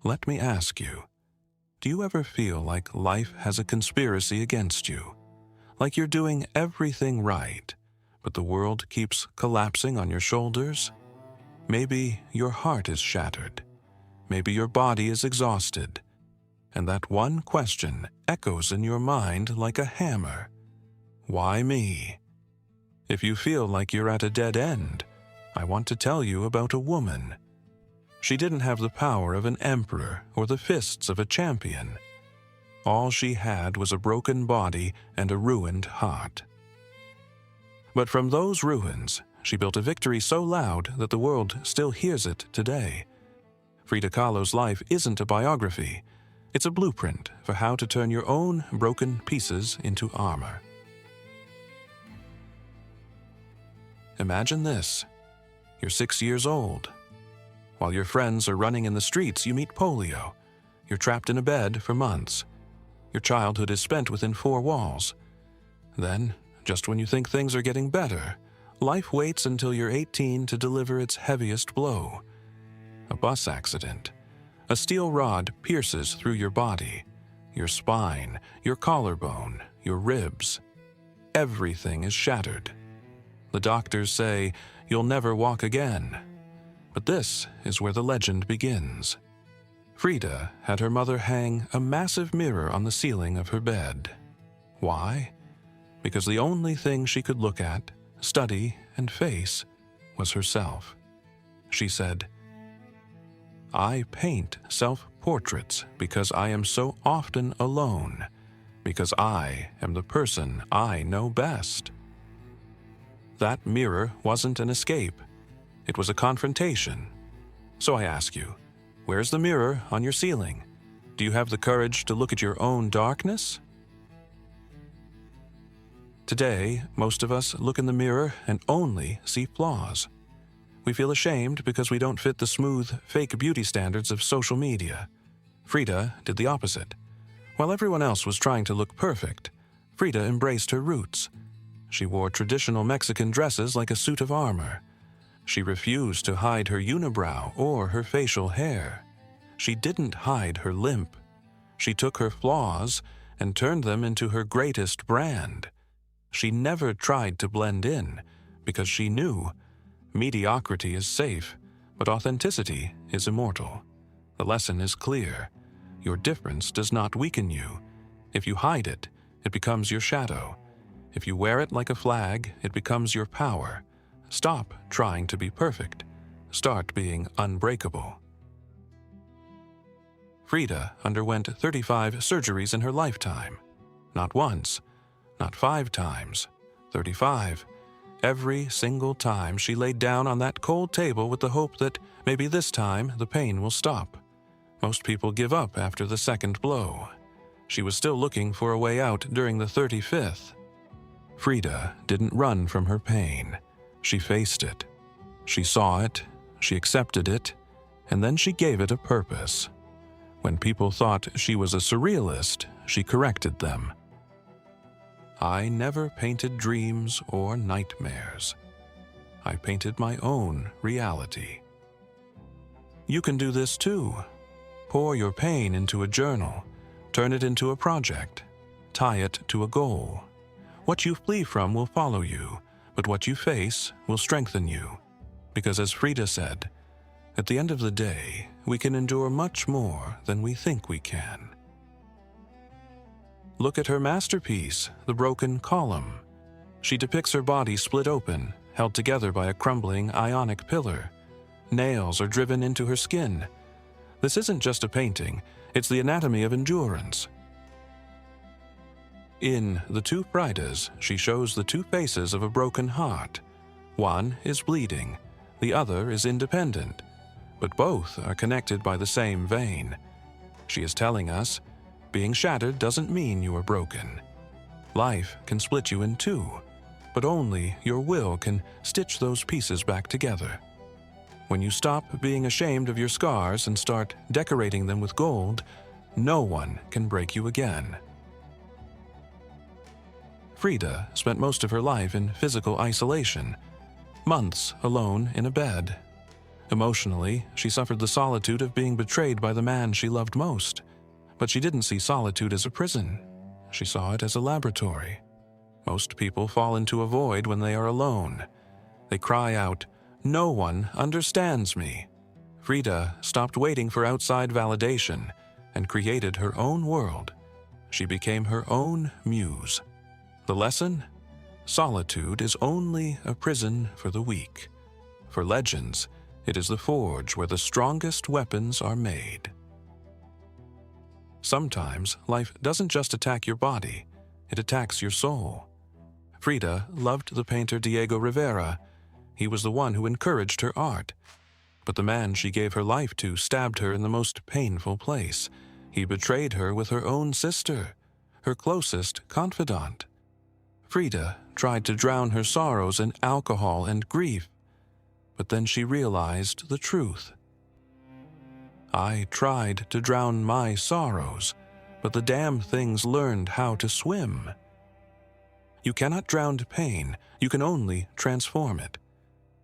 let me ask you, do you ever feel like life has a conspiracy against you? Like you're doing everything right, but the world keeps collapsing on your shoulders? Maybe your heart is shattered. Maybe your body is exhausted. And that one question echoes in your mind like a hammer. Why me? If you feel like you're at a dead end, I want to tell you about a woman. She didn't have the power of an emperor or the fists of a champion. All she had was a broken body and a ruined heart. But from those ruins, she built a victory so loud that the world still hears it today. Frida Kahlo's life isn't a biography. It's a blueprint for how to turn your own broken pieces into armor. Imagine this. You're 6 years old. While your friends are running in the streets, you meet polio. You're trapped in a bed for months. Your childhood is spent within 4 walls. Then, just when you think things are getting better, life waits until you're 18 to deliver its heaviest blow. A bus accident. A steel rod pierces through your body, your spine, your collarbone, your ribs. Everything is shattered. The doctors say you'll never walk again. But this is where the legend begins. Frida had her mother hang a massive mirror on the ceiling of her bed. Why? Because the only thing she could look at, study, and face was herself. She said, "I paint self-portraits because I am so often alone, because I am the person I know best." That mirror wasn't an escape. It was a confrontation. So I ask you, where's the mirror on your ceiling? Do you have the courage to look at your own darkness? Today, most of us look in the mirror and only see flaws. We feel ashamed because we don't fit the smooth, fake beauty standards of social media. Frida did the opposite. While everyone else was trying to look perfect, Frida embraced her roots. She wore traditional Mexican dresses like a suit of armor. She refused to hide her unibrow or her facial hair. She didn't hide her limp. She took her flaws and turned them into her greatest brand. She never tried to blend in because she knew mediocrity is safe, but authenticity is immortal. The lesson is clear. Your difference does not weaken you. If you hide it, it becomes your shadow. If you wear it like a flag, it becomes your power. Stop trying to be perfect. Start being unbreakable. Frida underwent 35 surgeries in her lifetime. Not once, not 5 times, 35. Every single time she laid down on that cold table with the hope that maybe this time the pain will stop. Most people give up after the second blow. She was still looking for a way out during the 35th. Frida didn't run from her pain. She faced it. She saw it, she accepted it, and then she gave it a purpose. When people thought she was a surrealist, she corrected them. I never painted dreams or nightmares. I painted my own reality. You can do this too. Pour your pain into a journal, turn it into a project, tie it to a goal. What you flee from will follow you, but what you face will strengthen you. Because as Frida said, at the end of the day, we can endure much more than we think we can. Look at her masterpiece, The Broken Column. She depicts her body split open, held together by a crumbling ionic pillar. Nails are driven into her skin. This isn't just a painting, it's the anatomy of endurance. In The Two Fridas, she shows the two faces of a broken heart. One is bleeding, the other is independent, but both are connected by the same vein. She is telling us, being shattered doesn't mean you are broken. Life can split you in two, but only your will can stitch those pieces back together. When you stop being ashamed of your scars and start decorating them with gold, no one can break you again. Frida spent most of her life in physical isolation, months alone in a bed. Emotionally, she suffered the solitude of being betrayed by the man she loved most. But she didn't see solitude as a prison. She saw it as a laboratory. Most people fall into a void when they are alone. They cry out, "No one understands me." Frida stopped waiting for outside validation and created her own world. She became her own muse. The lesson? Solitude is only a prison for the weak. For legends, it is the forge where the strongest weapons are made. Sometimes life doesn't just attack your body, it attacks your soul. Frida loved the painter Diego Rivera. He was the one who encouraged her art. But the man she gave her life to stabbed her in the most painful place. He betrayed her with her own sister, her closest confidant. Frida tried to drown her sorrows in alcohol and grief, but then she realized the truth. I tried to drown my sorrows, but the damn things learned how to swim. You cannot drown pain, you can only transform it.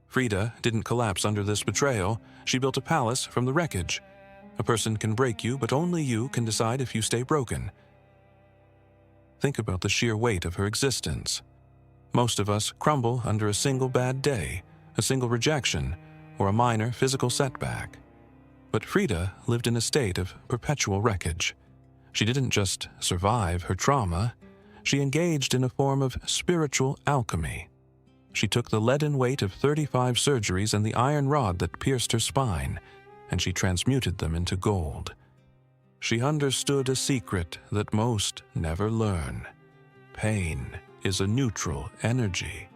Frida didn't collapse under this betrayal. She built a palace from the wreckage. A person can break you, but only you can decide if you stay broken. Think about the sheer weight of her existence. Most of us crumble under a single bad day, a single rejection, or a minor physical setback. But Frida lived in a state of perpetual wreckage. She didn't just survive her trauma, she engaged in a form of spiritual alchemy. She took the leaden weight of 35 surgeries and the iron rod that pierced her spine, and she transmuted them into gold. She understood a secret that most never learn. Pain is a neutral energy.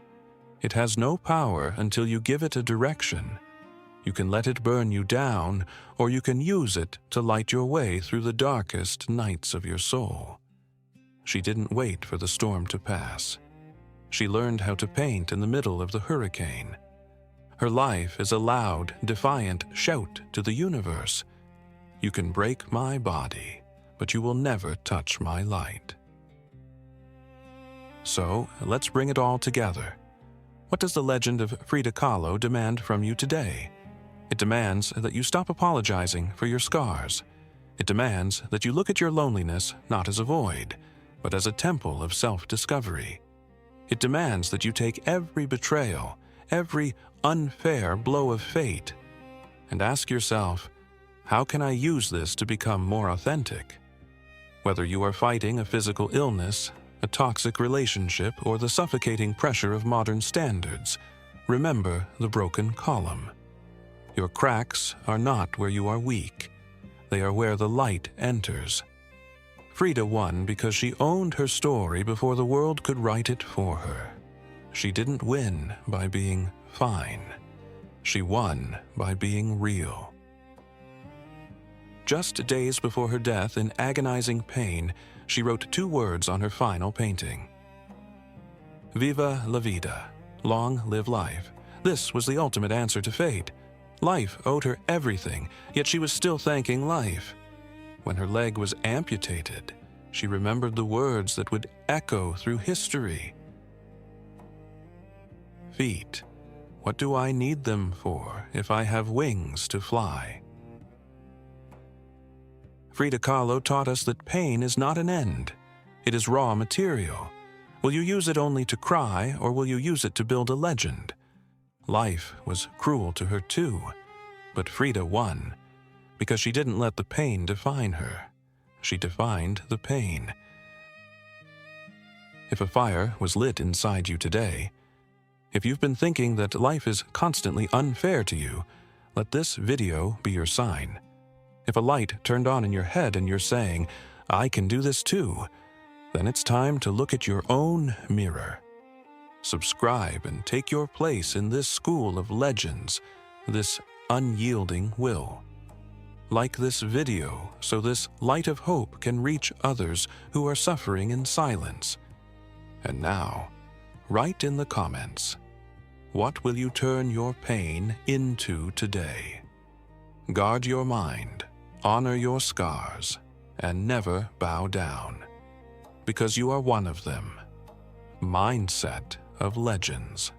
It has no power until you give it a direction. You can let it burn you down, or you can use it to light your way through the darkest nights of your soul. She didn't wait for the storm to pass. She learned how to paint in the middle of the hurricane. Her life is a loud, defiant shout to the universe. You can break my body, but you will never touch my light. So, let's bring it all together. What does the legend of Frida Kahlo demand from you today? It demands that you stop apologizing for your scars. It demands that you look at your loneliness not as a void, but as a temple of self-discovery. It demands that you take every betrayal, every unfair blow of fate, and ask yourself, how can I use this to become more authentic? Whether you are fighting a physical illness, a toxic relationship, or the suffocating pressure of modern standards, remember the broken column. Your cracks are not where you are weak. They are where the light enters. Frida won because she owned her story before the world could write it for her. She didn't win by being fine. She won by being real. Just days before her death, in agonizing pain, she wrote 2 words on her final painting. Viva la vida. Long live life. This was the ultimate answer to fate. Life owed her everything, yet she was still thanking life. When her leg was amputated, she remembered the words that would echo through history. Feet, what do I need them for if I have wings to fly? Frida Kahlo taught us that pain is not an end. It is raw material. Will you use it only to cry, or will you use it to build a legend? Life was cruel to her too, but Frida won, because she didn't let the pain define her. She defined the pain. If a fire was lit inside you today, if you've been thinking that life is constantly unfair to you, let this video be your sign. If a light turned on in your head and you're saying, I can do this too, then it's time to look at your own mirror. Subscribe and take your place in this school of legends, this unyielding will. Like this video so this light of hope can reach others who are suffering in silence. And now, write in the comments, what will you turn your pain into today? Guard your mind, honor your scars, and never bow down, because you are one of them. Mindset of Legends.